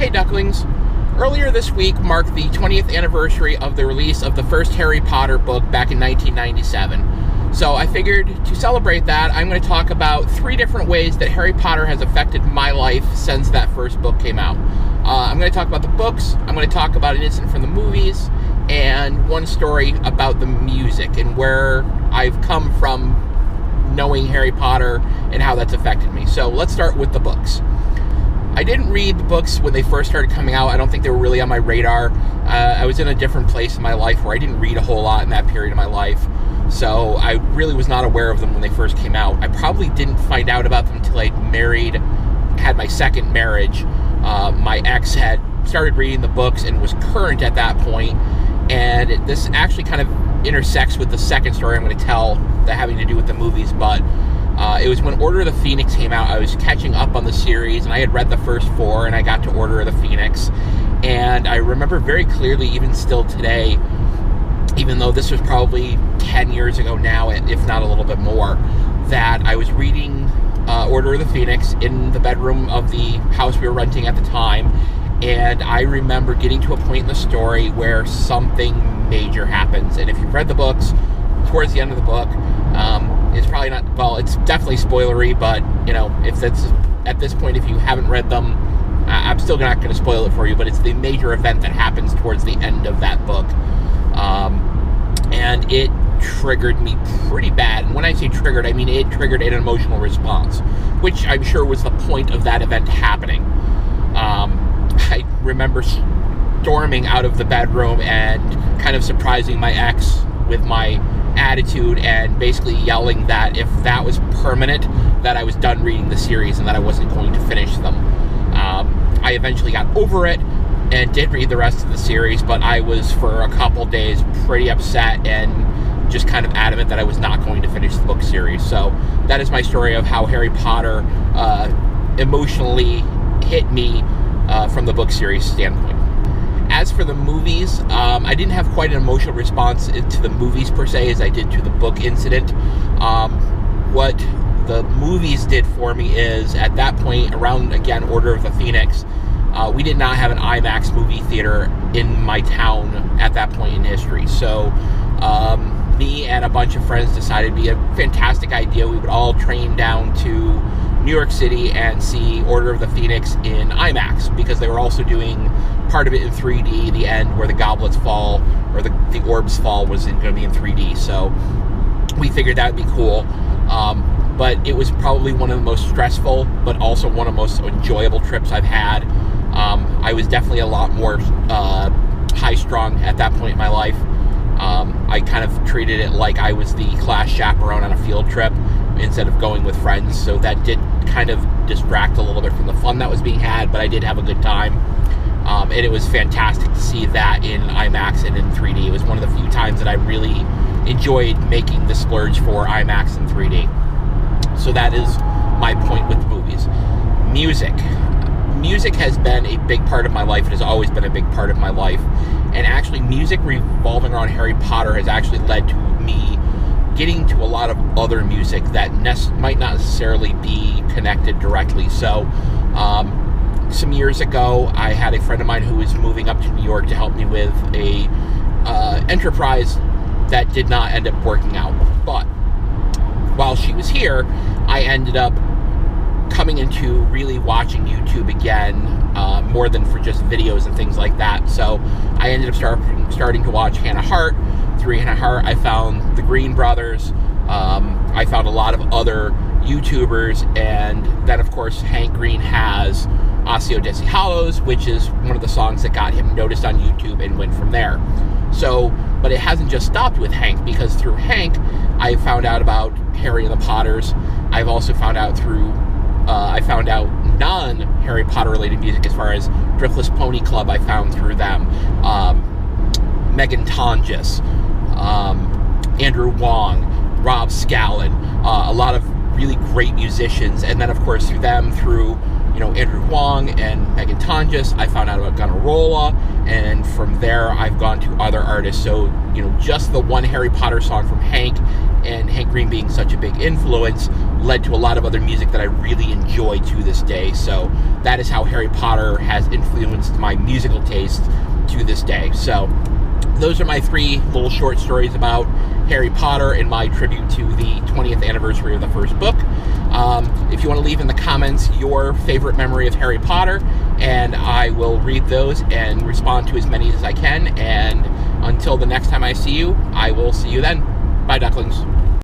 Hey Ducklings! Earlier this week marked the 20th anniversary of the release of the first Harry Potter book back in 1997. So I figured to celebrate that, I'm going to talk about 3 different ways that Harry Potter has affected my life since that first book came out. I'm going to talk about the books, I'm going to talk about an incident from the movies, and one story about the music and where I've come from knowing Harry Potter and how that's affected me. So let's start with the books. I didn't read the books when they first started coming out. I don't think they were really on my radar. I was in a different place in my life where I didn't read a whole lot in that period of my life. So I really was not aware of them when they first came out. I probably didn't find out about them until I'd had my second marriage. My ex had started reading the books and was current at that point. And this actually kind of intersects with the second story I'm going to tell that having to do with the movies, but it was when Order of the Phoenix came out. I was catching up on the series, and I had read the first 4, and I got to Order of the Phoenix. And I remember very clearly, even still today, even though this was probably 10 years ago now, if not a little bit more, that I was reading Order of the Phoenix in the bedroom of the house we were renting at the time. And I remember getting to a point in the story where something major happens. And if you've read the books, towards the end of the book, it's probably not, well, it's definitely spoilery, but, you know, if that's, at this point, if you haven't read them, I'm still not going to spoil it for you, but it's the major event that happens towards the end of that book. And it triggered me pretty bad. And when I say triggered, I mean it triggered an emotional response, which I'm sure was the point of that event happening. I remember storming out of the bedroom and kind of surprising my ex with my attitude and basically yelling that if that was permanent, that I was done reading the series and that I wasn't going to finish them. I eventually got over it and did read the rest of the series, but I was for a couple days pretty upset and just kind of adamant that I was not going to finish the book series. So that is my story of how Harry Potter emotionally hit me from the book series standpoint. As for the movies, I didn't have quite an emotional response to the movies per se as I did to the book incident. What the movies did for me is, at that point, around, again, Order of the Phoenix, we did not have an IMAX movie theater in my town at that point in history. So me and a bunch of friends decided it'd be a fantastic idea. We would all train down to New York City and see Order of the Phoenix in IMAX, because they were also doing part of it in 3D. The end where the goblets fall, or the orbs fall, was going to be in 3D. So we figured that would be cool. But it was probably one of the most stressful, but also one of the most enjoyable trips I've had. I was definitely a lot more high-strung at that point in my life. I kind of treated it like I was the class chaperone on a field trip instead of going with friends, so that did kind of distract a little bit from the fun that was being had, but I did have a good time. And it was fantastic to see that in IMAX and in 3D. It was one of the few times that I really enjoyed making the splurge for IMAX and 3D. So that is my point with the movies. Music. Music has been a big part of my life. It has always been a big part of my life. And actually, music revolving around Harry Potter has actually led to me getting to a lot of other music that might not necessarily be connected directly. So, some years ago, I had a friend of mine who was moving up to New York to help me with a enterprise that did not end up working out. But while she was here, I ended up coming into really watching YouTube again, more than for just videos and things like that. So I ended up starting to watch Hannah Hart. Through Hannah Hart, I found the Green Brothers. I found a lot of other YouTubers, and then of course Hank Green has Osseo Desi Hollows, which is one of the songs that got him noticed on YouTube, and went from there. So, but it hasn't just stopped with Hank, because through Hank, I found out about Harry and the Potters. I've also found out non-Harry Potter related music, as far as Driftless Pony Club, I found through them. Megan Tonjes, Andrew Wong, Rob Scallon, a lot of really great musicians. And then of course through Andrew Wong and Megan Tonjes, I found out about Gunnarolla, and from there I've gone to other artists. So, just the one Harry Potter song from Hank, and Hank Green being such a big influence, led to a lot of other music that I really enjoy to this day. So that is how Harry Potter has influenced my musical taste to this day. So those are my 3 little short stories about Harry Potter and my tribute to the 20th anniversary of the first book. If you want to leave in the comments your favorite memory of Harry Potter, and I will read those and respond to as many as I can. And until the next time I see you, I will see you then. Bye, ducklings.